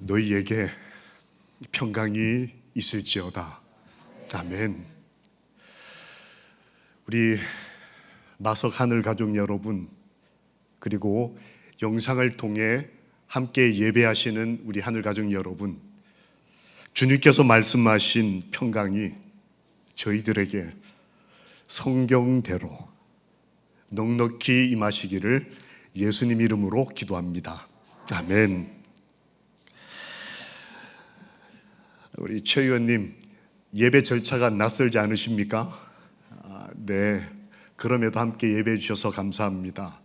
너희에게 평강이 있을지어다. 아멘. 우리 마석 하늘 가족 여러분, 그리고 영상을 통해 함께 예배하시는 우리 하늘 가족 여러분, 주님께서 말씀하신 평강이 저희들에게 성경대로 넉넉히 임하시기를 예수님 이름으로 기도합니다. 아멘. 우리 최 의원님, 예배 절차가 낯설지 않으십니까? 네. 그럼에도 함께 예배해 주셔서 감사합니다.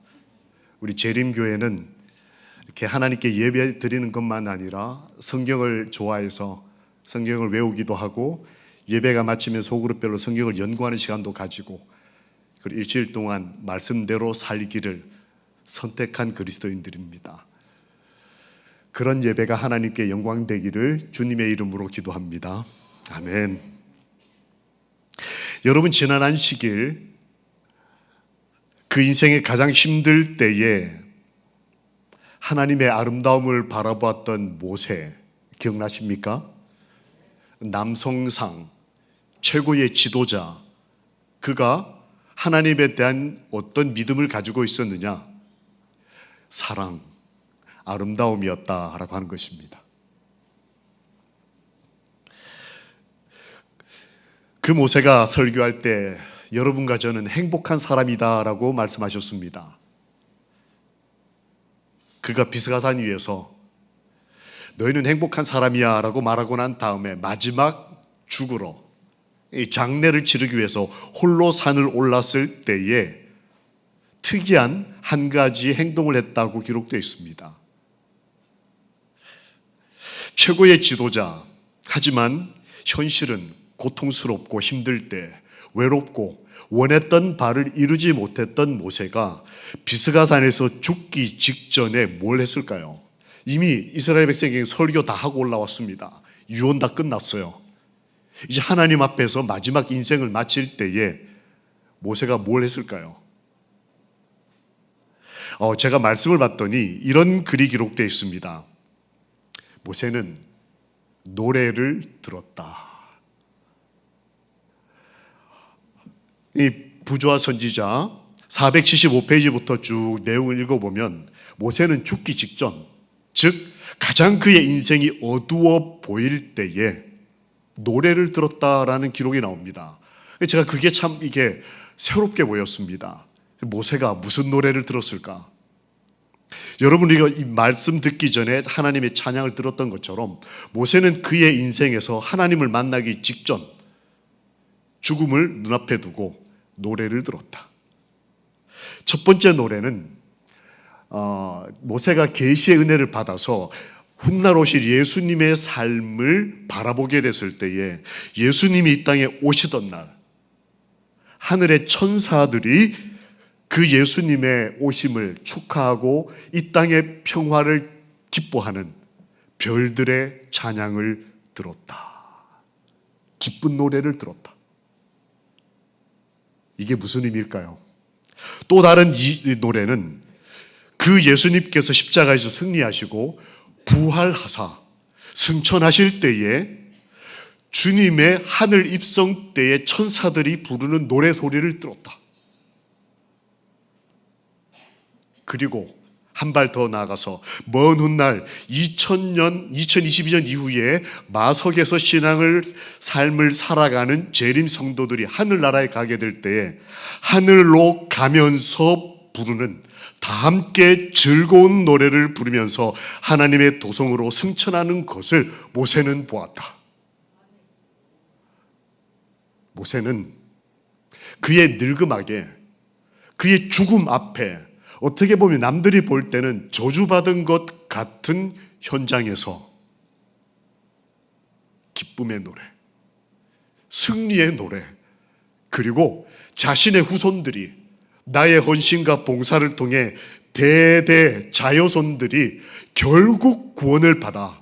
우리 재림교회는 이렇게 하나님께 예배 드리는 것만 아니라 성경을 좋아해서 성경을 외우기도 하고, 예배가 마치면 소그룹별로 성경을 연구하는 시간도 가지고, 그리고 일주일 동안 말씀대로 살기를 선택한 그리스도인들입니다. 그런 예배가 하나님께 영광되기를 주님의 이름으로 기도합니다. 아멘. 여러분, 지난 안식일 그 인생의 가장 힘들 때에 하나님의 아름다움을 바라보았던 모세 기억나십니까? 남성상, 최고의 지도자, 그가 하나님에 대한 어떤 믿음을 가지고 있었느냐? 사랑, 아름다움이었다라고 하는 것입니다. 그 모세가 설교할 때 여러분과 저는 행복한 사람이다라고 말씀하셨습니다. 그가 비스가산 위에서 너희는 행복한 사람이야 라고 말하고 난 다음에 마지막 죽으러 이 장례를 치르기 위해서 홀로 산을 올랐을 때에 특이한 한 가지 행동을 했다고 기록되어 있습니다. 최고의 지도자, 하지만 현실은 고통스럽고 힘들 때, 외롭고 원했던 바를 이루지 못했던 모세가 비스가산에서 죽기 직전에 뭘 했을까요? 이미 이스라엘 백성에게 설교 다 하고 올라왔습니다. 유언 다 끝났어요. 이제 하나님 앞에서 마지막 인생을 마칠 때에 모세가 뭘 했을까요? 제가 말씀을 봤더니 이런 글이 기록되어 있습니다. 모세는 노래를 들었다. 이 부조와 선지자 475페이지부터 쭉 내용을 읽어보면 모세는 죽기 직전, 즉 가장 그의 인생이 어두워 보일 때에 노래를 들었다라는 기록이 나옵니다. 제가 그게 참 이게 새롭게 보였습니다. 모세가 무슨 노래를 들었을까? 여러분, 이거 이 말씀 듣기 전에 하나님의 찬양을 들었던 것처럼 모세는 그의 인생에서 하나님을 만나기 직전 죽음을 눈앞에 두고 노래를 들었다. 첫 번째 노래는 모세가 계시의 은혜를 받아서 훗날 오실 예수님의 삶을 바라보게 됐을 때에 예수님이 이 땅에 오시던 날 하늘의 천사들이 그 예수님의 오심을 축하하고 이 땅의 평화를 기뻐하는 별들의 찬양을 들었다. 기쁜 노래를 들었다. 이게 무슨 의미일까요? 또 다른 이 노래는 그 예수님께서 십자가에서 승리하시고 부활하사 승천하실 때에 주님의 하늘 입성 때에 천사들이 부르는 노래 소리를 들었다. 그리고 한 발 더 나아가서 먼 훗날 2022년 이후에 마석에서 신앙을 삶을 살아가는 재림 성도들이 하늘나라에 가게 될 때에 하늘로 가면서 부르는 다 함께 즐거운 노래를 부르면서 하나님의 도성으로 승천하는 것을 모세는 보았다. 모세는 그의 늙음하게, 그의 죽음 앞에 어떻게 보면 남들이 볼 때는 저주받은 것 같은 현장에서 기쁨의 노래, 승리의 노래, 그리고 자신의 후손들이 나의 헌신과 봉사를 통해 대대 자여손들이 결국 구원을 받아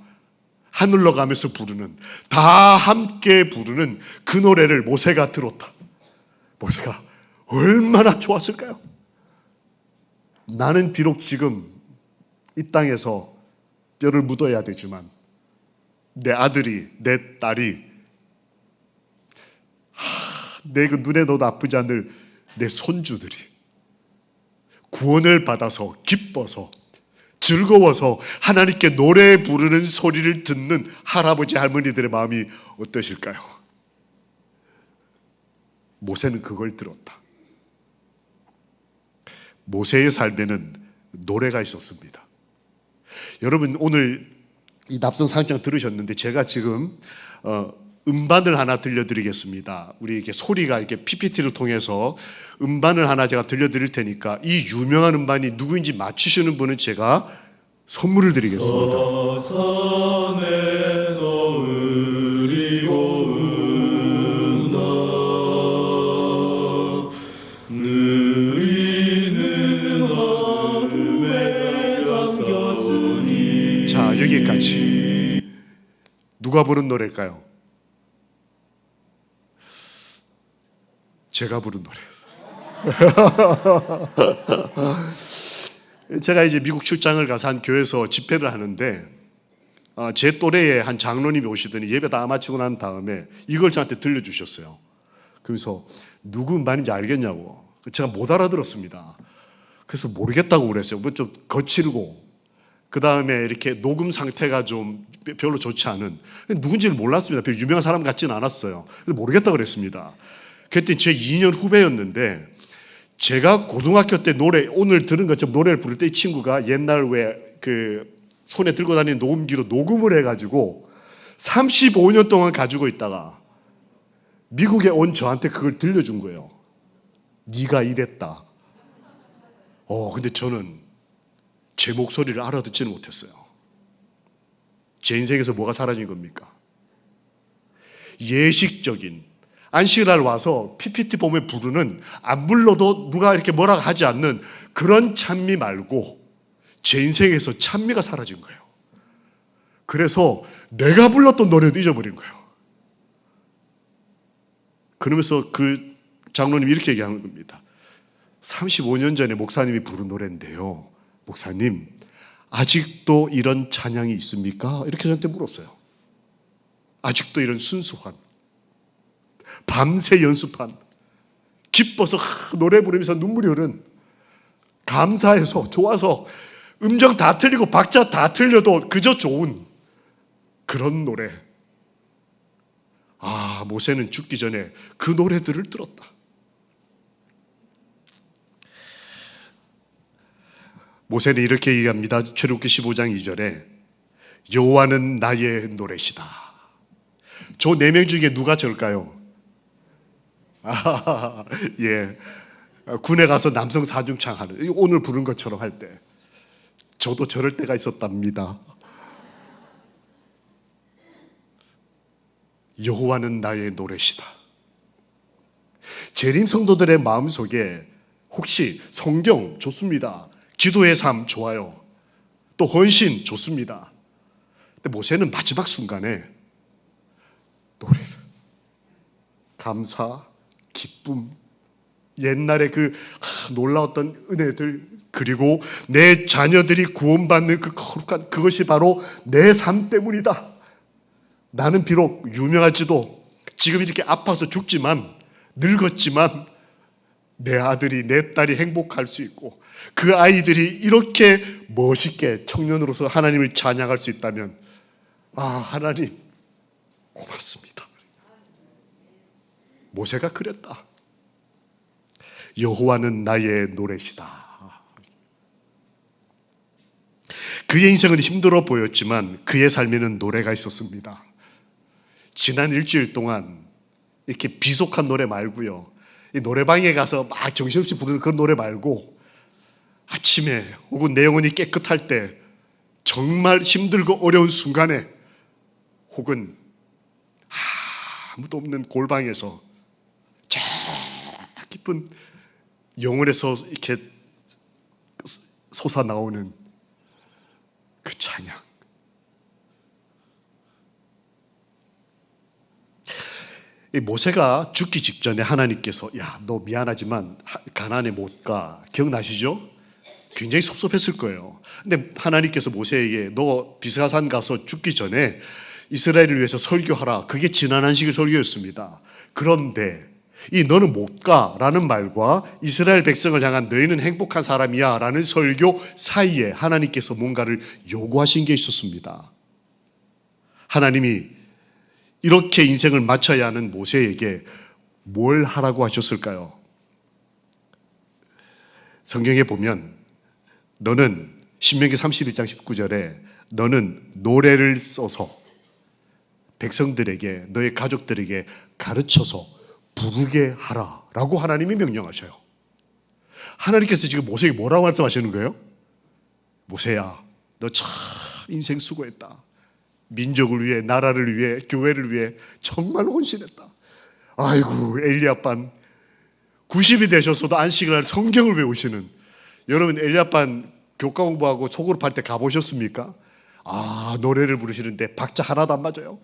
하늘로 가면서 부르는, 다 함께 부르는 그 노래를 모세가 들었다. 모세가 얼마나 좋았을까요? 나는 비록 지금 이 땅에서 뼈를 묻어야 되지만 내 아들이, 내 딸이 내 그 눈에도 나쁘지 않을 내 손주들이 구원을 받아서 기뻐서 즐거워서 하나님께 노래 부르는 소리를 듣는 할아버지 할머니들의 마음이 어떠실까요? 모세는 그걸 들었다. 모세의 삶에는 노래가 있었습니다. 여러분 오늘 이 납성상장 들으셨는데 제가 지금 음반을 하나 들려드리겠습니다. 우리 이렇게 소리가 이렇게 PPT를 통해서 음반을 하나 제가 들려드릴 테니까 이 유명한 음반이 누구인지 맞추시는 분은 제가 선물을 드리겠습니다. 자, 여기까지. 누가 부른 노래일까요? 제가 부른 노래. 제가 이제 미국 출장을 가서 한 교회에서 집회를 하는데 제 또래의 한 장로님이 오시더니 예배 다 마치고 난 다음에 이걸 저한테 들려주셨어요. 그래서 누구 음반인지 알겠냐고. 제가 못 알아들었습니다. 그래서 모르겠다고 그랬어요. 뭐 좀 거칠고 그 다음에 이렇게 녹음 상태가 좀 별로 좋지 않은, 누군지를 몰랐습니다. 별로 유명한 사람 같지는 않았어요. 그래서 모르겠다고 그랬습니다. 그때 제 2년 후배였는데 제가 고등학교 때 노래, 오늘 들은 것처럼 노래를 부를 때 이 친구가 옛날 왜 그 손에 들고 다니는 녹음기로 녹음을 해가지고 35년 동안 가지고 있다가 미국에 온 저한테 그걸 들려준 거예요. 네가 이랬다. 근데 저는 제 목소리를 알아듣지는 못했어요. 제 인생에서 뭐가 사라진 겁니까? 예식적인 안식일날 와서 PPT 보면 부르는, 안 불러도 누가 이렇게 뭐라 하지 않는 그런 찬미 말고 제 인생에서 찬미가 사라진 거예요. 그래서 내가 불렀던 노래도 잊어버린 거예요. 그러면서 그 장로님이 이렇게 얘기하는 겁니다. 35년 전에 목사님이 부른 노래인데요, 목사님 아직도 이런 찬양이 있습니까? 이렇게 저한테 물었어요. 아직도 이런 순수한, 밤새 연습한, 기뻐서 노래 부르면서 눈물이 흐른, 감사해서 좋아서 음정 다 틀리고 박자 다 틀려도 그저 좋은 그런 노래. 모세는 죽기 전에 그 노래들을 들었다. 모세는 이렇게 얘기합니다. 출애굽기 15장 2절에 여호와는 나의 노래시다. 저 4명 중에 누가 절까요? 예, 군에 가서 남성 사중창 하는, 오늘 부른 것처럼 할 때 저도 저럴 때가 있었답니다. 여호와는 나의 노래시다. 재림 성도들의 마음속에 혹시 성경 좋습니다, 기도의 삶 좋아요, 또 헌신 좋습니다. 근데 모세는 마지막 순간에 노래를, 감사, 기쁨, 옛날에 그 놀라웠던 은혜들, 그리고 내 자녀들이 구원받는 그 거룩한 그것이 바로 내 삶 때문이다. 나는 비록 유명하지도 지금 이렇게 아파서 죽지만, 늙었지만 내 아들이, 내 딸이 행복할 수 있고 그 아이들이 이렇게 멋있게 청년으로서 하나님을 찬양할 수 있다면, 하나님 고맙습니다. 모세가 그랬다. 여호와는 나의 노래시다. 그의 인생은 힘들어 보였지만 그의 삶에는 노래가 있었습니다. 지난 일주일 동안 이렇게 비속한 노래 말고요, 이 노래방에 가서 막 정신없이 부르는 그런 노래 말고, 아침에 혹은 내 영혼이 깨끗할 때, 정말 힘들고 어려운 순간에, 혹은 아무도 없는 골방에서 저 깊은 영혼에서 이렇게 솟아나오는 그 찬양. 이 모세가 죽기 직전에 하나님께서 너 미안하지만 가나안에 못 가, 기억나시죠? 굉장히 섭섭했을 거예요. 근데 하나님께서 모세에게 너 비스가산 가서 죽기 전에 이스라엘을 위해서 설교하라. 그게 지난 안식일 설교였습니다. 그런데 이 너는 못 가라는 말과 이스라엘 백성을 향한 너희는 행복한 사람이야 라는 설교 사이에 하나님께서 뭔가를 요구하신 게 있었습니다. 하나님이 이렇게 인생을 마쳐야 하는 모세에게 뭘 하라고 하셨을까요? 성경에 보면 너는 신명기 31장 19절에 너는 노래를 써서 백성들에게 너의 가족들에게 가르쳐서 부르게 하라라고 하나님이 명령하셔요. 하나님께서 지금 모세에게 뭐라고 말씀하시는 거예요? 모세야, 너 참 인생 수고했다. 민족을 위해, 나라를 위해, 교회를 위해 정말 혼신했다. 아이고, 엘리 아빠는 90이 되셨어도 안식을 할 성경을 외우시는, 여러분 엘리 아빠는 교과 공부하고 속으로 팔 때 가보셨습니까? 아, 노래를 부르시는데 박자 하나도 안 맞아요.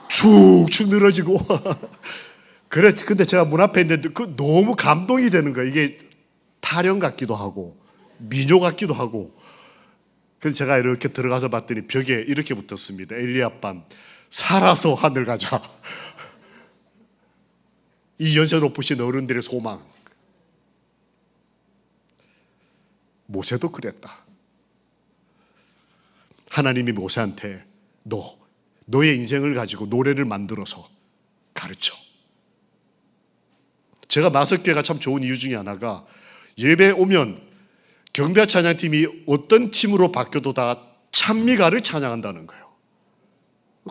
축축 늘어지고. 그래, 근데 제가 문 앞에 있는데 너무 감동이 되는 거예요. 이게 타령 같기도 하고 민요 같기도 하고. 그래서 제가 이렇게 들어가서 봤더니 벽에 이렇게 붙었습니다. 엘리야반 살아서 하늘 가자. 이 연세 높으신 어른들의 소망. 모세도 그랬다. 하나님이 모세한테 너의 인생을 가지고 노래를 만들어서 가르쳐. 제가 마석교회가 참 좋은 이유 중에 하나가 예배 오면 경배와 찬양팀이 어떤 팀으로 바뀌어도 다 찬미가를 찬양한다는 거예요.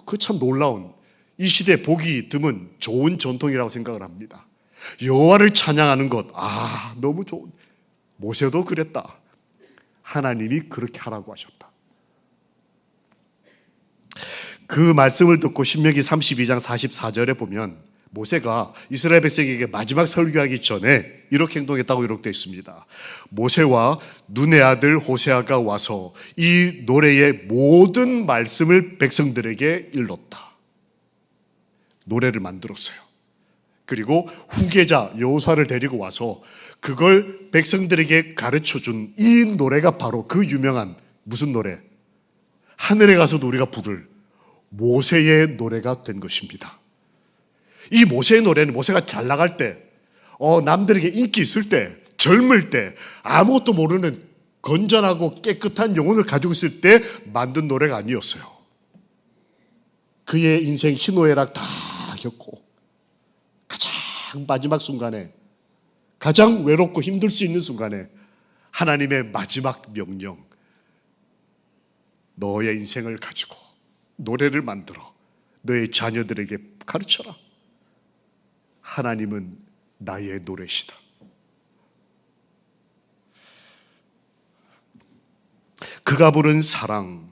그 참 놀라운, 이 시대 보기 드문 좋은 전통이라고 생각을 합니다. 여호와를 찬양하는 것, 너무 좋은. 모세도 그랬다. 하나님이 그렇게 하라고 하셨다. 그 말씀을 듣고 신명기 32장 44절에 보면 모세가 이스라엘 백성에게 마지막 설교하기 전에 이렇게 행동했다고 기록되어 있습니다. 모세와 눈의 아들 호세아가 와서 이 노래의 모든 말씀을 백성들에게 일렀다. 노래를 만들었어요. 그리고 후계자 여호수아를 데리고 와서 그걸 백성들에게 가르쳐준 이 노래가 바로 그 유명한 무슨 노래? 하늘에 가서도 우리가 부를 모세의 노래가 된 것입니다. 이 모세의 노래는 모세가 잘 나갈 때, 남들에게 인기 있을 때, 젊을 때, 아무것도 모르는 건전하고 깨끗한 영혼을 가지고 있을 때 만든 노래가 아니었어요. 그의 인생 희노애락 다 겪고 가장 마지막 순간에, 가장 외롭고 힘들 수 있는 순간에 하나님의 마지막 명령, 너의 인생을 가지고 노래를 만들어 너의 자녀들에게 가르쳐라. 하나님은 나의 노래시다. 그가 부른 사랑,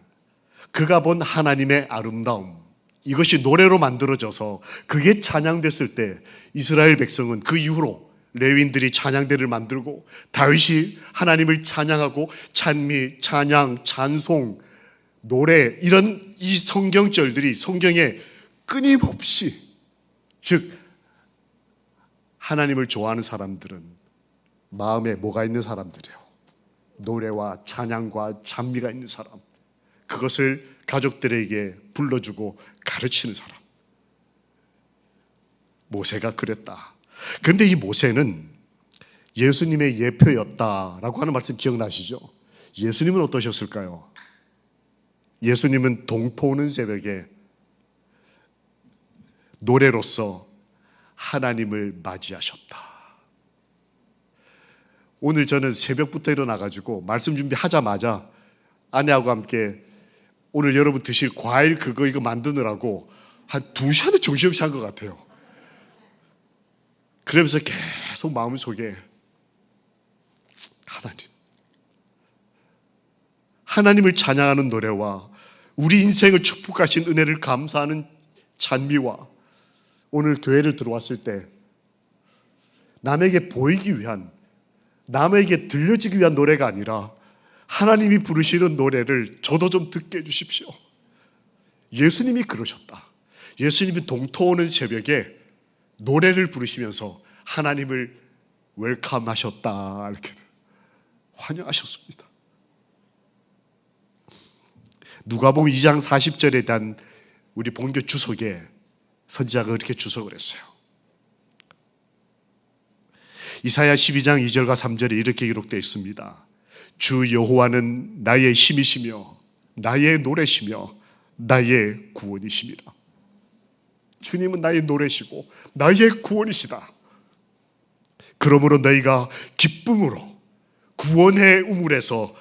그가 본 하나님의 아름다움, 이것이 노래로 만들어져서 그게 찬양됐을 때 이스라엘 백성은 그 이후로 레위인들이 찬양대를 만들고 다윗이 하나님을 찬양하고 찬미, 찬양, 찬송, 노래, 이런 이 성경절들이 성경에 끊임없이, 즉 하나님을 좋아하는 사람들은 마음에 뭐가 있는 사람들이에요? 노래와 찬양과 찬미가 있는 사람. 그것을 가족들에게 불러주고 가르치는 사람. 모세가 그랬다. 그런데 이 모세는 예수님의 예표였다라고 하는 말씀 기억나시죠? 예수님은 어떠셨을까요? 예수님은 동토 오는 새벽에 노래로서 하나님을 맞이하셨다. 오늘 저는 새벽부터 일어나가지고 말씀 준비하자마자 아내하고 함께 오늘 여러분 드실 과일 이거 만드느라고 한 2시간을 정신없이 한 것 같아요. 그러면서 계속 마음속에 하나님을 찬양하는 노래와 우리 인생을 축복하신 은혜를 감사하는 찬미와 오늘 교회를 들어왔을 때 남에게 보이기 위한, 남에게 들려지기 위한 노래가 아니라 하나님이 부르시는 노래를 저도 좀 듣게 해주십시오. 예수님이 그러셨다. 예수님이 동토 오는 새벽에 노래를 부르시면서 하나님을 웰컴하셨다. 이렇게 환영하셨습니다. 누가복음 2장 40절에 대한 우리 본교 주석에 선지자가 그렇게 주석을 했어요. 이사야 12장 2절과 3절에 이렇게 기록되어 있습니다. 주 여호와는 나의 힘이시며 나의 노래시며 나의 구원이십니다. 주님은 나의 노래시고 나의 구원이시다. 그러므로 너희가 기쁨으로 구원의 우물에서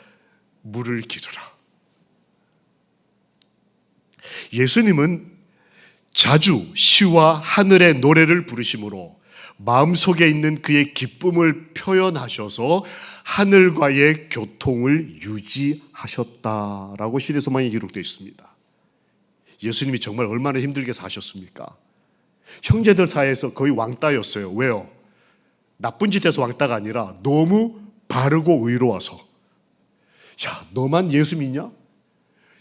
물을 기르라. 예수님은 자주 시와 하늘의 노래를 부르심으로 마음속에 있는 그의 기쁨을 표현하셔서 하늘과의 교통을 유지하셨다라고 시대소망에 기록되어 있습니다. 예수님이 정말 얼마나 힘들게 사셨습니까? 형제들 사이에서 거의 왕따였어요. 왜요? 나쁜 짓에서 왕따가 아니라 너무 바르고 의로워서. 야, 너만 예수 믿냐?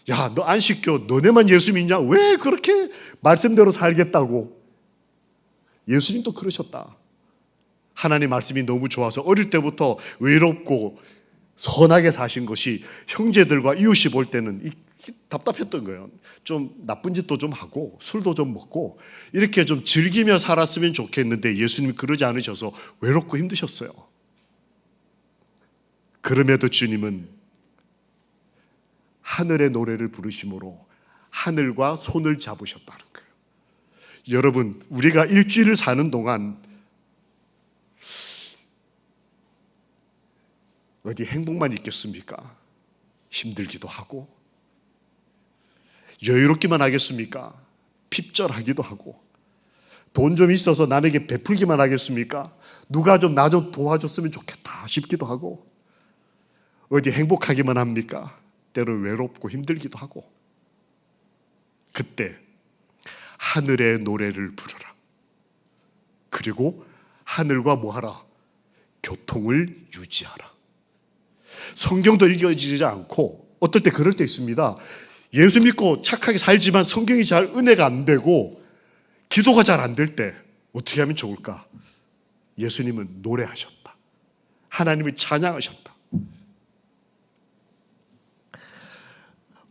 야, 너 안식교 너네만 예수 믿냐? 왜 그렇게 말씀대로 살겠다고? 예수님도 그러셨다. 하나님 말씀이 너무 좋아서 어릴 때부터 의롭고 선하게 사신 것이 형제들과 이웃이 볼 때는 답답했던 거예요. 좀 나쁜 짓도 좀 하고 술도 좀 먹고 이렇게 좀 즐기며 살았으면 좋겠는데 예수님이 그러지 않으셔서 외롭고 힘드셨어요. 그럼에도 주님은 하늘의 노래를 부르심으로 하늘과 손을 잡으셨다는 거예요. 여러분, 우리가 일주일을 사는 동안 어디 행복만 있겠습니까? 힘들기도 하고 여유롭기만 하겠습니까? 핍절하기도 하고 돈 좀 있어서 남에게 베풀기만 하겠습니까? 누가 좀 나 좀 도와줬으면 좋겠다 싶기도 하고 어디 행복하기만 합니까? 때로 외롭고 힘들기도 하고 그때 하늘의 노래를 부르라. 그리고 하늘과 뭐하라? 교통을 유지하라. 성경도 읽어지지 않고 어떨 때 그럴 때 있습니다. 예수 믿고 착하게 살지만 성경이 잘 은혜가 안 되고 기도가 잘 안 될 때 어떻게 하면 좋을까? 예수님은 노래하셨다. 하나님을 찬양하셨다.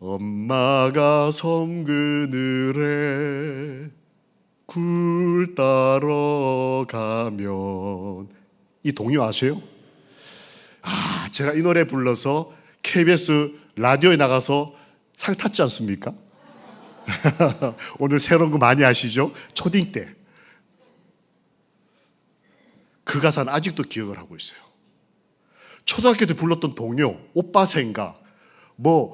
엄마가 섬 그늘에 굴 따러 가면 이 동요 아세요? 제가 이 노래 불러서 KBS 라디오에 나가서 상 탔지 않습니까? 오늘 새로운 거 많이 아시죠? 초딩 때. 그 가사는 아직도 기억을 하고 있어요. 초등학교 때 불렀던 동요, 오빠 생각,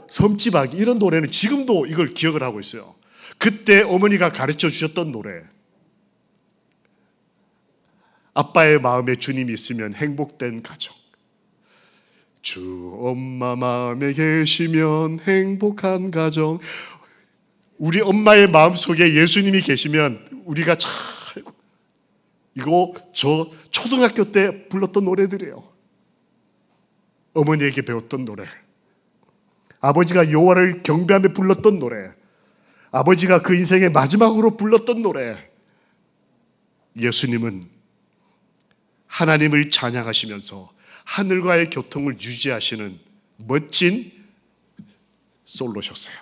섬지박이 이런 노래는 지금도 이걸 기억을 하고 있어요. 그때 어머니가 가르쳐 주셨던 노래. 아빠의 마음에 주님이 있으면 행복된 가정. 주 엄마 마음에 계시면 행복한 가정. 우리 엄마의 마음속에 예수님이 계시면 우리가 참 이거 저 초등학교 때 불렀던 노래들이에요. 어머니에게 배웠던 노래. 아버지가 여호와를 경배하며 불렀던 노래. 아버지가 그 인생의 마지막으로 불렀던 노래. 예수님은 하나님을 찬양하시면서 하늘과의 교통을 유지하시는 멋진 솔로셨어요.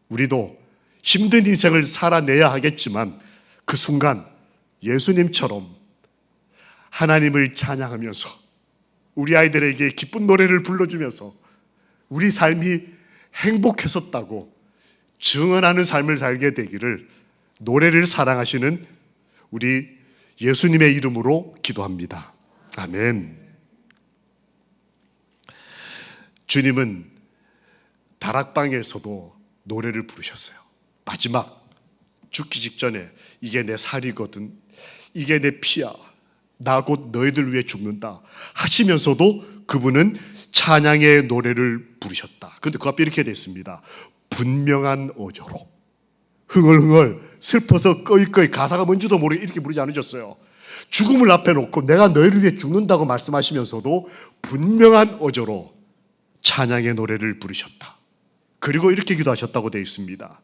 우리도 힘든 인생을 살아내야 하겠지만 그 순간 예수님처럼 하나님을 찬양하면서 우리 아이들에게 기쁜 노래를 불러주면서 우리 삶이 행복했었다고 증언하는 삶을 살게 되기를 노래를 사랑하시는 우리 예수님의 이름으로 기도합니다. 아멘. 주님은 다락방에서도 노래를 부르셨어요. 마지막 죽기 직전에 이게 내 살이거든, 이게 내 피야, 나 곧 너희들 위해 죽는다 하시면서도 그분은 찬양의 노래를 부르셨다. 그런데 그 앞에 이렇게 됐습니다. 분명한 어조로 흥얼흥얼 슬퍼서 꺼이꺼이 가사가 뭔지도 모르게 이렇게 부르지 않으셨어요. 죽음을 앞에 놓고 내가 너희를 위해 죽는다고 말씀하시면서도 분명한 어조로 찬양의 노래를 부르셨다. 그리고 이렇게 기도하셨다고 되어 있습니다.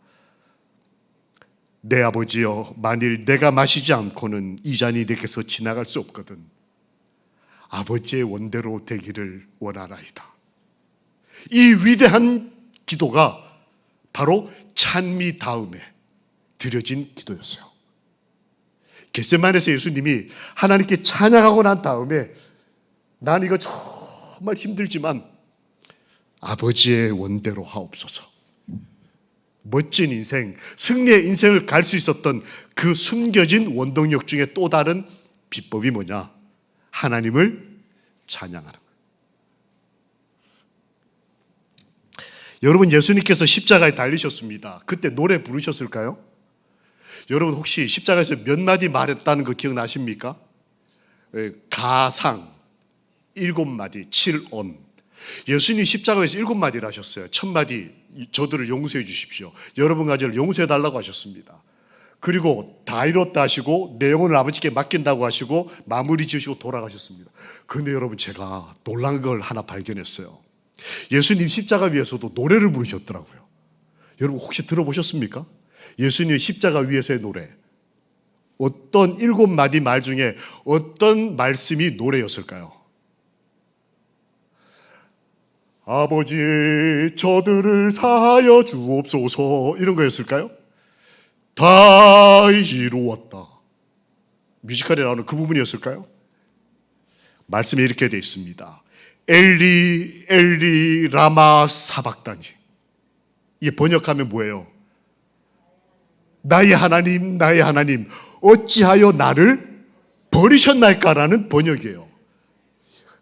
내 아버지여, 만일 내가 마시지 않고는 이 잔이 내게서 지나갈 수 없거든. 아버지의 원대로 되기를 원하나이다. 이 위대한 기도가 바로 찬미 다음에 드려진 기도였어요. 겟세마네에서 예수님이 하나님께 찬양하고 난 다음에 난 이거 정말 힘들지만 아버지의 원대로 하옵소서. 멋진 인생, 승리의 인생을 갈 수 있었던 그 숨겨진 원동력 중에 또 다른 비법이 뭐냐? 하나님을 찬양하는 거예요. 여러분, 예수님께서 십자가에 달리셨습니다. 그때 노래 부르셨을까요? 여러분 혹시 십자가에서 몇 마디 말했다는 거 기억나십니까? 가상 7마디 7온. 예수님 십자가에서 7마디를 하셨어요. 첫 마디, 저들을 용서해 주십시오. 여러분 가지를 용서해 달라고 하셨습니다. 그리고 다 이뤘다 하시고 내 영혼을 아버지께 맡긴다고 하시고 마무리 지으시고 돌아가셨습니다. 그런데 여러분, 제가 놀란 걸 하나 발견했어요. 예수님 십자가 위에서도 노래를 부르셨더라고요. 여러분 혹시 들어보셨습니까? 예수님 십자가 위에서의 노래. 어떤 7마디 말 중에 어떤 말씀이 노래였을까요? 아버지, 저들을 사하여 주옵소서, 이런 거였을까요? 다 이루었다. 뮤지컬에 나오는 그 부분이었을까요? 말씀에 이렇게 되어 있습니다. 엘리 엘리 라마 사박다니. 이게 번역하면 뭐예요? 나의 하나님, 나의 하나님, 어찌하여 나를 버리셨나이까라는 번역이에요.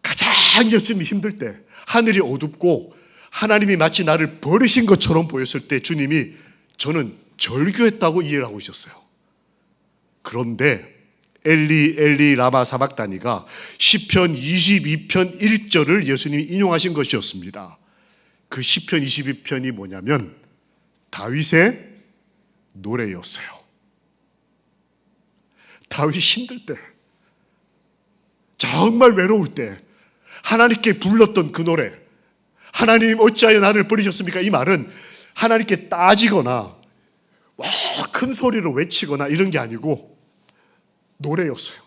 가장 예수님이 힘들 때, 하늘이 어둡고 하나님이 마치 나를 버리신 것처럼 보였을 때 주님이 저는 절규했다고 이해를 하고 있었어요. 그런데 엘리 엘리 라마 사박다니가 시편 22편 1절을 예수님이 인용하신 것이었습니다. 그 시편 22편이 뭐냐면 다윗의 노래였어요. 다윗이 힘들 때, 정말 외로울 때 하나님께 불렀던 그 노래, 하나님 어찌하여 나를 버리셨습니까? 이 말은 하나님께 따지거나 큰 소리로 외치거나 이런 게 아니고 노래였어요.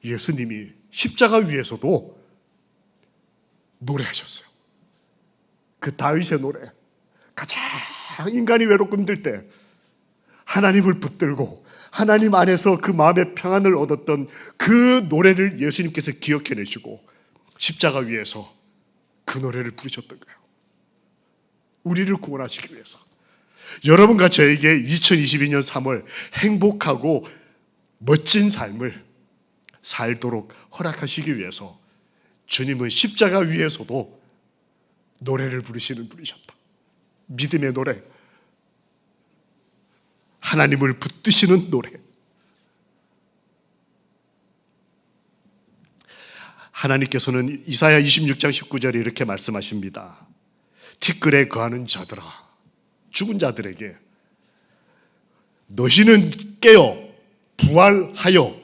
예수님이 십자가 위에서도 노래하셨어요. 그 다윗의 노래, 가장 인간이 외롭고 힘들 때 하나님을 붙들고 하나님 안에서 그 마음의 평안을 얻었던 그 노래를 예수님께서 기억해내시고 십자가 위에서 그 노래를 부르셨던 거예요. 우리를 구원하시기 위해서. 여러분과 저에게 2022년 3월 행복하고 멋진 삶을 살도록 허락하시기 위해서 주님은 십자가 위에서도 노래를 부르시는 분이셨다. 믿음의 노래, 하나님을 붙드시는 노래. 하나님께서는 이사야 26장 19절에 이렇게 말씀하십니다. 티끌에 거하는 자들아, 죽은 자들에게 너희는 깨어 부활하여,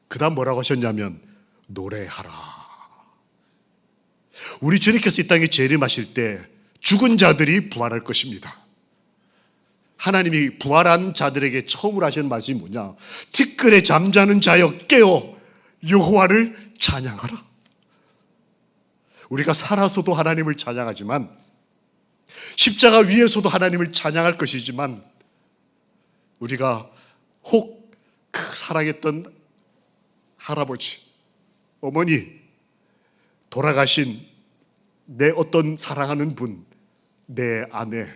그 다음 뭐라고 하셨냐면 노래하라. 우리 주님께서 이 땅에 재림하실 때 죽은 자들이 부활할 것입니다. 하나님이 부활한 자들에게 처음으로 하시는 말씀이 뭐냐? 티끌에 잠자는 자여 깨어 여호와를 찬양하라. 우리가 살아서도 하나님을 찬양하지만, 십자가 위에서도 하나님을 찬양할 것이지만, 우리가 혹 그 사랑했던 할아버지, 어머니, 돌아가신 내 어떤 사랑하는 분, 내 아내,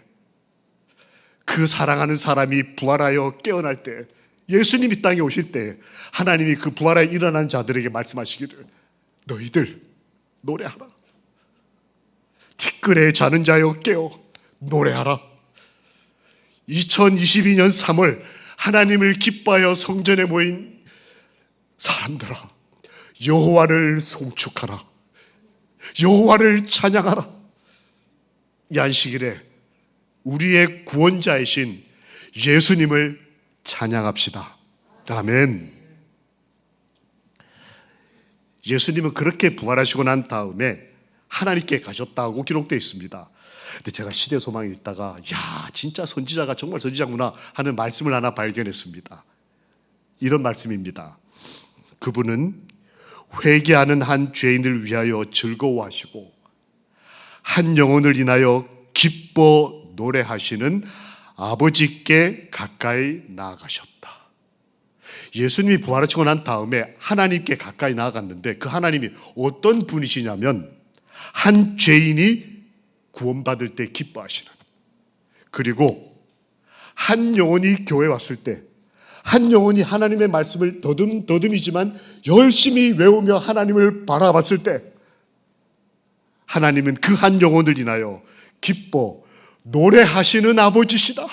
그 사랑하는 사람이 부활하여 깨어날 때, 예수님이 땅에 오실 때 하나님이 그 부활하여 일어난 자들에게 말씀하시기를 너희들 노래하라. 티끌에 자는 자여 깨어 노래하라. 2022년 3월 하나님을 기뻐하여 성전에 모인 사람들아, 여호와를 송축하라. 여호와를 찬양하라. 이 안식일에 우리의 구원자이신 예수님을 찬양합시다. 아멘. 예수님은 그렇게 부활하시고 난 다음에 하나님께 가셨다고 기록되어 있습니다. 근데 제가 시대소망에 있다가 야, 진짜 선지자가 정말 선지자구나 하는 말씀을 하나 발견했습니다. 이런 말씀입니다. 그분은 회개하는 한 죄인을 위하여 즐거워하시고 한 영혼을 인하여 기뻐 노래하시는 아버지께 가까이 나아가셨다. 예수님이 부활하시고 난 다음에 하나님께 가까이 나아갔는데 그 하나님이 어떤 분이시냐면 한 죄인이 구원받을 때 기뻐하시는, 그리고 한 영혼이 교회에 왔을 때, 한 영혼이 하나님의 말씀을 더듬이지만 열심히 외우며 하나님을 바라봤을 때 하나님은 그 한 영혼을 인하여 기뻐 노래하시는 아버지시다.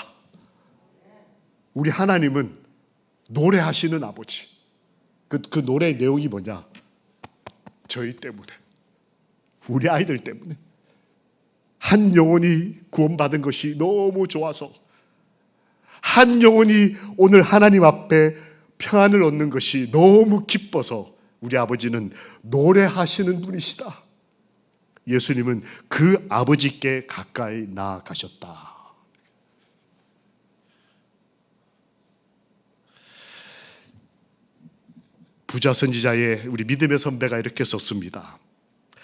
우리 하나님은 노래하시는 아버지. 그 노래의 내용이 뭐냐? 저희 때문에, 우리 아이들 때문에 한 영혼이 구원받은 것이 너무 좋아서, 한 영혼이 오늘 하나님 앞에 평안을 얻는 것이 너무 기뻐서 우리 아버지는 노래하시는 분이시다. 예수님은 그 아버지께 가까이 나아가셨다. 부자 선지자의 우리 믿음의 선배가 이렇게 썼습니다.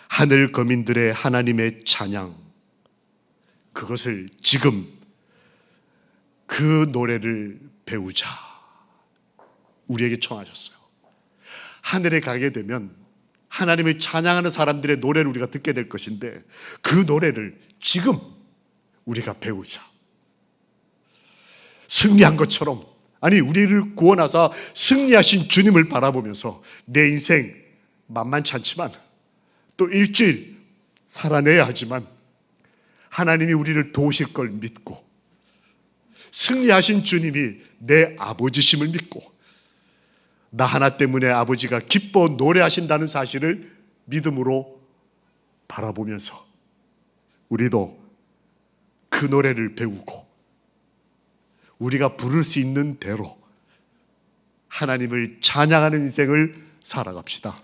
하늘 거민들의 하나님의 찬양, 그것을 지금 그 노래를 배우자, 우리에게 청하셨어요. 하늘에 가게 되면 하나님을 찬양하는 사람들의 노래를 우리가 듣게 될 것인데 그 노래를 지금 우리가 배우자. 승리한 것처럼, 아니 우리를 구원하사 승리하신 주님을 바라보면서 내 인생 만만치 않지만 또 일주일 살아내야 하지만 하나님이 우리를 도우실 걸 믿고 승리하신 주님이 내 아버지심을 믿고 나 하나 때문에 아버지가 기뻐 노래하신다는 사실을 믿음으로 바라보면서 우리도 그 노래를 배우고 우리가 부를 수 있는 대로 하나님을 찬양하는 인생을 살아갑시다.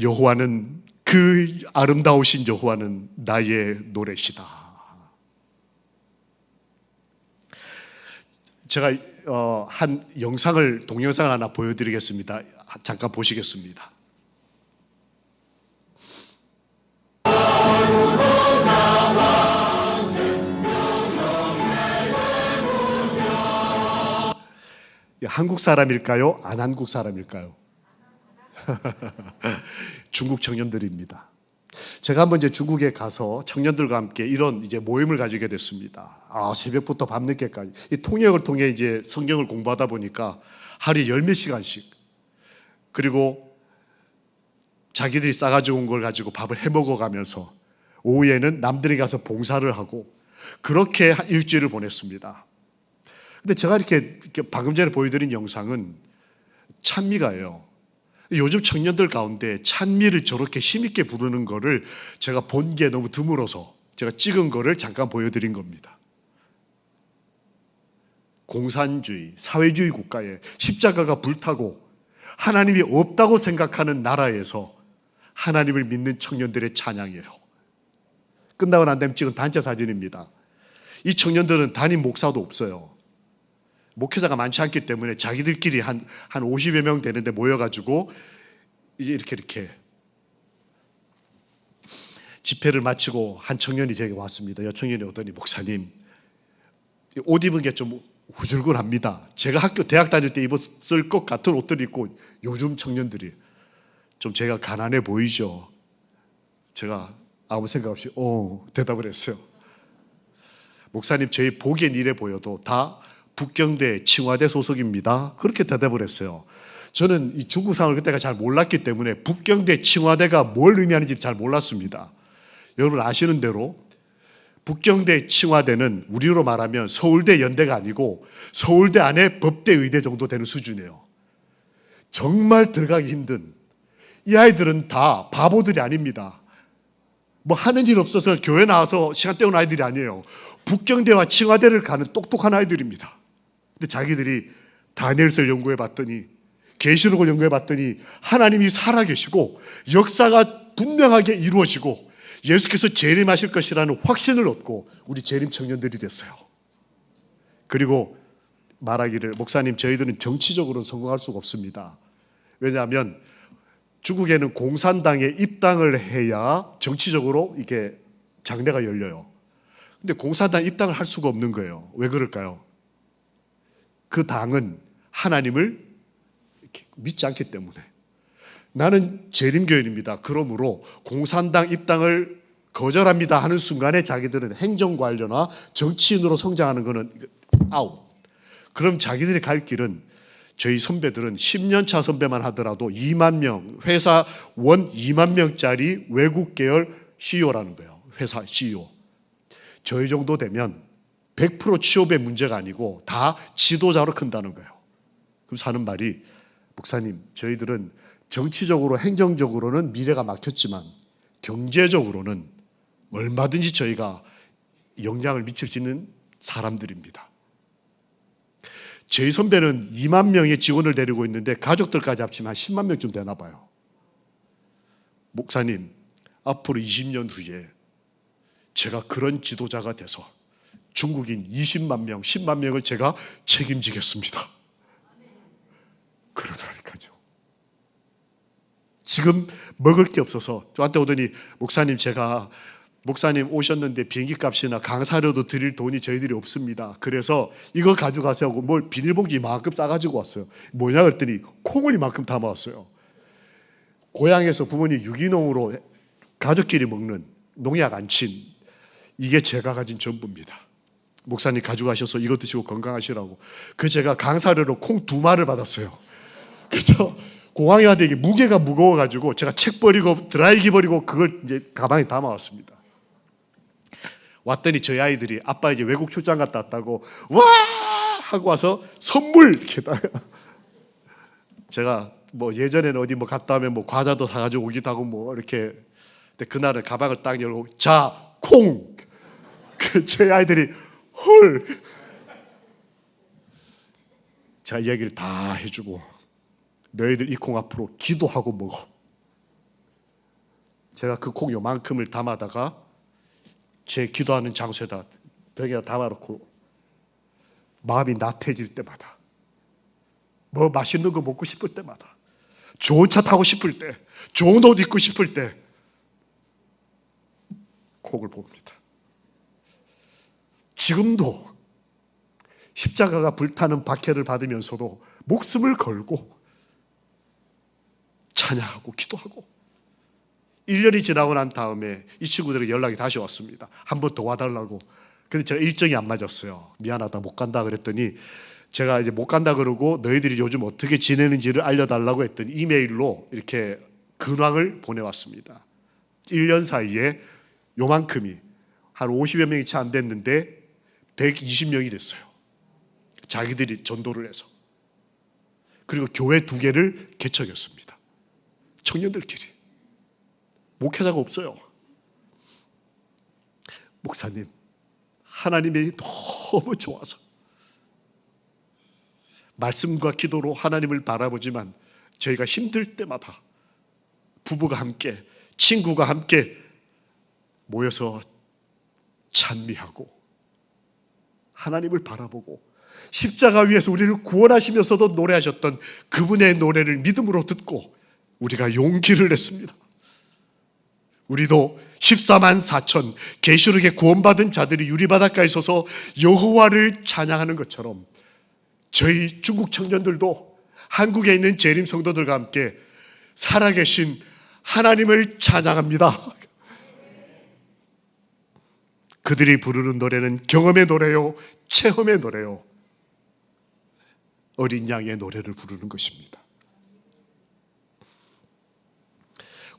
여호와는, 그 아름다우신 여호와는 나의 노래시다. 제가 한 동영상을 하나 보여드리겠습니다. 잠깐 보시겠습니다. 한국 사람일까요? 안 한국 사람일까요? 중국 청년들입니다. 제가 한번 이제 중국에 가서 청년들과 함께 이런 이제 모임을 가지게 됐습니다. 새벽부터 밤늦게까지 이 통역을 통해 이제 성경을 공부하다 보니까 하루에 열 몇 시간씩, 그리고 자기들이 싸가지고 온 걸 가지고 밥을 해 먹어가면서 오후에는 남들이 가서 봉사를 하고 그렇게 일주일을 보냈습니다. 근데 제가 이렇게 방금 전에 보여드린 영상은 찬미가예요. 요즘 청년들 가운데 찬미를 저렇게 힘있게 부르는 거를 제가 본 게 너무 드물어서 제가 찍은 거를 잠깐 보여드린 겁니다. 공산주의, 사회주의 국가에 십자가가 불타고 하나님이 없다고 생각하는 나라에서 하나님을 믿는 청년들의 찬양이에요. 끝나고 난 다음에 찍은 단체 사진입니다. 이 청년들은 담임 목사도 없어요. 목회자가 많지 않기 때문에 자기들끼리 한 50여 명 되는데 모여가지고 이제 이렇게 집회를 마치고 한 청년이 제게 왔습니다. 여청년이 오더니, 목사님, 옷 입은 게 좀 후줄근합니다. 제가 대학 다닐 때 입었을 것 같은 옷들 입고 요즘 청년들이 좀 제가 가난해 보이죠? 제가 아무 생각 없이 대답을 했어요. 목사님, 저희 보기엔 이래 보여도 다 북경대, 칭화대 소속입니다. 그렇게 대답을 했어요. 저는 이 중국 상을 그때가 잘 몰랐기 때문에 북경대, 칭화대가 뭘 의미하는지 잘 몰랐습니다. 여러분 아시는 대로 북경대, 칭화대는 우리로 말하면 서울대, 연대가 아니고 서울대 안에 법대, 의대 정도 되는 수준이에요. 정말 들어가기 힘든, 이 아이들은 다 바보들이 아닙니다. 뭐 하는 일 없어서 교회 나와서 시간 때우는 아이들이 아니에요. 북경대와 칭화대를 가는 똑똑한 아이들입니다. 근데 자기들이 다니엘서를 연구해 봤더니, 계시록을 연구해 봤더니 하나님이 살아계시고 역사가 분명하게 이루어지고 예수께서 재림하실 것이라는 확신을 얻고 우리 재림 청년들이 됐어요. 그리고 말하기를, 목사님, 저희들은 정치적으로는 성공할 수가 없습니다. 왜냐하면 중국에는 공산당에 입당을 해야 정치적으로 이게 장래가 열려요. 근데 공산당 입당을 할 수가 없는 거예요. 왜 그럴까요? 그 당은 하나님을 믿지 않기 때문에. 나는 재림교인입니다. 그러므로 공산당 입당을 거절합니다 하는 순간에 자기들은 행정관료나 정치인으로 성장하는 거는 아웃. 그럼 자기들이 갈 길은, 저희 선배들은 10년 차 선배만 하더라도 2만 명, 회사 원 2만 명짜리 외국 계열 CEO라는 거예요. 회사 CEO. 저희 정도 되면 100% 취업의 문제가 아니고 다 지도자로 큰다는 거예요. 그럼 사는 말이, 목사님, 저희들은 정치적으로 행정적으로는 미래가 막혔지만 경제적으로는 얼마든지 저희가 영향을 미칠 수 있는 사람들입니다. 저희 선배는 2만 명의 직원을 데리고 있는데 가족들까지 합치면 한 10만 명쯤 되나 봐요. 목사님, 앞으로 20년 후에 제가 그런 지도자가 돼서 중국인 20만 명, 10만 명을 제가 책임지겠습니다. 그러더라니까요. 지금 먹을 게 없어서 저한테 오더니, 목사님 오셨는데 비행기 값이나 강사료도 드릴 돈이 저희들이 없습니다. 그래서 이거 가져가세요 하고 뭘 비닐봉지 이만큼 싸가지고 왔어요. 뭐냐 그랬더니 콩을 이만큼 담아왔어요. 고향에서 부모님 유기농으로 가족끼리 먹는 농약 안 친, 이게 제가 가진 전부입니다. 목사님 가져가셔서 이거 드시고 건강하시라고. 그 제가 강사료로 콩 2마를 받았어요. 그래서 공항에 왔는데 이게 무게가 무거워가지고 제가 책 버리고 드라이기 버리고 그걸 이제 가방에 담아왔습니다. 왔더니 저희 아이들이 아빠 이제 외국 출장 갔다 왔다고 와 하고 와서 선물 이렇게다가, 제가 뭐 예전에는 어디 뭐 갔다 오면 뭐 과자도 사가지고 오기도 하고 뭐 이렇게, 근데 그날은 가방을 딱 열고 자 콩, 제 아이들이 헐, 제가 얘기를 다 해주고, 너희들 이 콩 앞으로 기도하고 먹어. 제가 그 콩 요만큼을 담아다가 제 기도하는 장소에다 벽에다 담아놓고 마음이 나태해질 때마다, 뭐 맛있는 거 먹고 싶을 때마다, 좋은 차 타고 싶을 때, 좋은 옷 입고 싶을 때 콩을 봅니다. 지금도 십자가가 불타는 박해를 받으면서도 목숨을 걸고 찬양하고 기도하고, 1년이 지나고 난 다음에 이 친구들에게 연락이 다시 왔습니다. 한 번 더 와달라고. 근데 제가 일정이 안 맞았어요. 미안하다 못 간다 그랬더니, 제가 이제 못 간다 그러고 너희들이 요즘 어떻게 지내는지를 알려달라고 했더니 이메일로 이렇게 근황을 보내왔습니다. 1년 사이에 요만큼이 한 50여 명이 채 안 됐는데 120명이 됐어요. 자기들이 전도를 해서. 그리고 교회 2개를 개척했습니다. 청년들끼리. 목회자가 없어요. 목사님, 하나님이 너무 좋아서 말씀과 기도로 하나님을 바라보지만 저희가 힘들 때마다 부부가 함께, 친구가 함께 모여서 찬미하고 하나님을 바라보고 십자가 위에서 우리를 구원하시면서도 노래하셨던 그분의 노래를 믿음으로 듣고 우리가 용기를 냈습니다. 우리도 14만 4천 계시록에 구원받은 자들이 유리바닷가에 서서 여호와를 찬양하는 것처럼 저희 중국 청년들도 한국에 있는 재림 성도들과 함께 살아계신 하나님을 찬양합니다. 그들이 부르는 노래는 경험의 노래요, 체험의 노래요, 어린 양의 노래를 부르는 것입니다.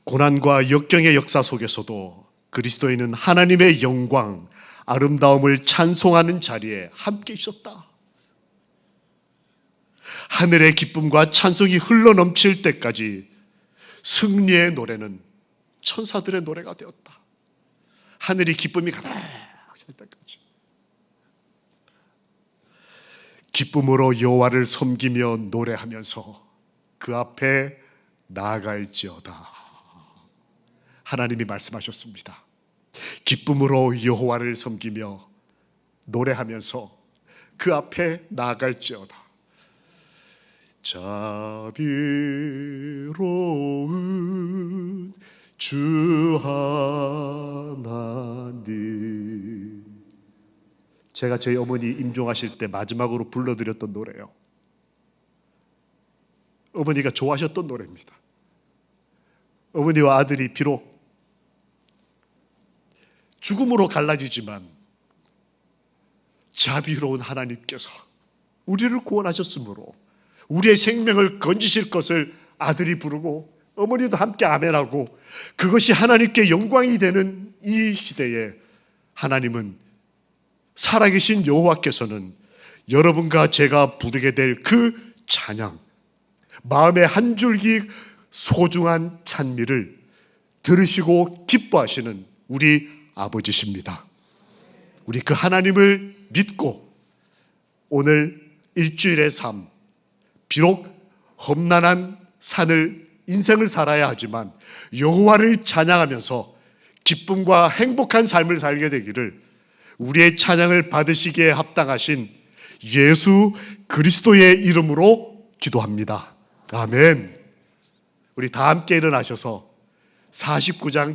고난과 역경의 역사 속에서도 그리스도인은 하나님의 영광, 아름다움을 찬송하는 자리에 함께 있었다. 하늘의 기쁨과 찬송이 흘러넘칠 때까지 승리의 노래는 천사들의 노래가 되었다. 하늘이 기쁨이 가득할 때까지. 기쁨으로 여호와를 섬기며 노래하면서 그 앞에 나아갈지어다. 하나님이 말씀하셨습니다. 기쁨으로 여호와를 섬기며 노래하면서 그 앞에 나아갈지어다. 자비로운 주 하나님. 제가 저희 어머니 임종하실 때 마지막으로 불러드렸던 노래예요. 어머니가 좋아하셨던 노래입니다. 어머니와 아들이 비록 죽음으로 갈라지지만 자비로운 하나님께서 우리를 구원하셨으므로 우리의 생명을 건지실 것을 아들이 부르고 어머니도 함께 아멘하고, 그것이 하나님께 영광이 되는 이 시대에 하나님은, 살아계신 여호와께서는 여러분과 제가 부르게 될 그 찬양, 마음의 한 줄기 소중한 찬미를 들으시고 기뻐하시는 우리 아버지십니다. 우리 그 하나님을 믿고 오늘 일주일의 삶, 비록 험난한 인생을 살아야 하지만 여호와를 찬양하면서 기쁨과 행복한 삶을 살게 되기를 우리의 찬양을 받으시기에 합당하신 예수 그리스도의 이름으로 기도합니다. 아멘. 우리 다 함께 일어나셔서 49장